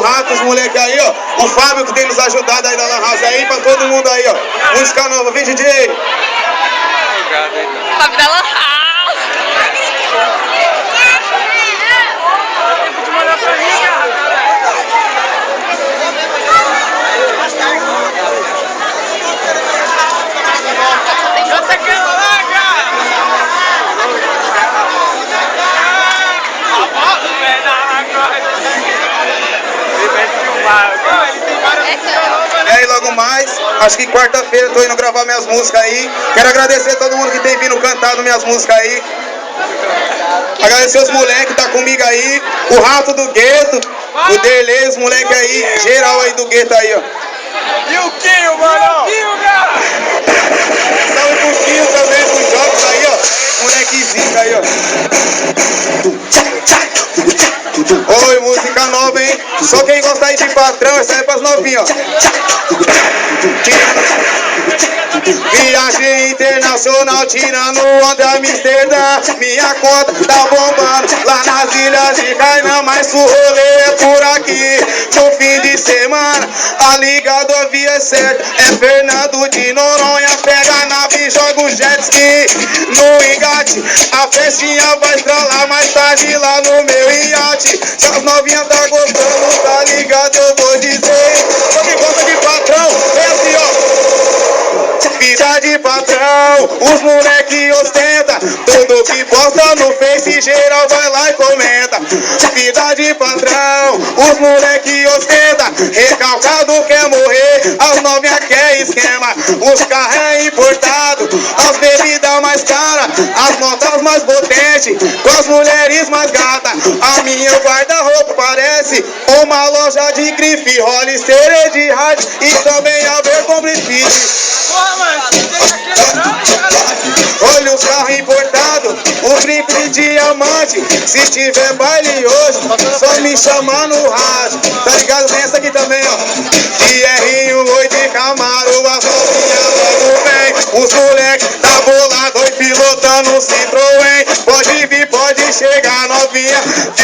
Rato, os moleques aí, ó. O Fábio que tem nos ajudado aí da Lan House aí, pra todo mundo aí, ó. Música nova, vem DJ. Fábio da Lan House. E aí logo mais, acho que quarta-feira eu tô indo gravar minhas músicas aí. Quero agradecer a todo mundo que tem vindo cantado minhas músicas aí. Agradecer os moleques que tá comigo aí, o Rato do Gueto, o Derlei, os moleques aí, geral aí do Gueto aí, ó. E o Quinho, mano? Salve pro Quinho também, pros jogos aí, ó. Molequezinho aí, ó. Oi, música nova, hein? Só quem gosta aí de patrão, essa é pras novinhas, ó. Viagem internacional, tirando onda Amsterdã. Minha conta tá bombando lá nas ilhas de Cainã. Mas o rolê é por aqui no fim de semana. A ligadovia é certa, é Fernando de Noronha. Pega a nave e joga o jet ski no engate. A festinha vai estralar mais tarde lá no meu iate. Se as novinhas tá gostando, tá ligado, eu vou dizer. Só que gosta de patrão, é assim, ó. Vida de patrão, os moleque ostenta. Tudo que posta no Face, geral vai lá e comenta. Vida de patrão, os moleque ostenta. Recalcado quer morrer, as novinhas quer esquema. Os carros é importado, as bebidas mais caras, as motos mais potentes, com as mulheres mais gatas. A minha guarda-roupa parece uma loja de grife, Hollister de rádio e também a Abercrombie Fitch. Olha os carros importados, um brinco de diamante. Se tiver baile hoje, só me chamar no rádio. Tá ligado? Vem essa aqui também, ó. De R1, 8 de Camaro, as novinhas logo vem. Os moleques tá bolado, oi, pilotando um Citroën. Pode vir, pode chegar, novinha,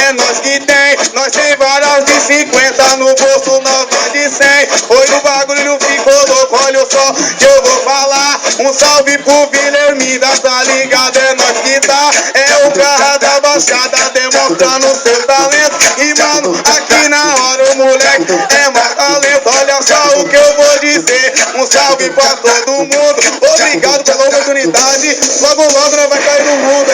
é nós que tem. Nós tem várias de 50 no bolso, novas de 100. Hoje o bagulho ficou louco, olha só que eu vou falar. Um salve pro Guilhermida, tá ligado? É nós que tá. É o carro da Baixada demonstrando seu talento. E mano, aqui na hora o moleque é mais talento. Olha só o que eu vou dizer. Um salve pra todo mundo. Obrigado pela oportunidade. Logo logo nós vai cair no mundo.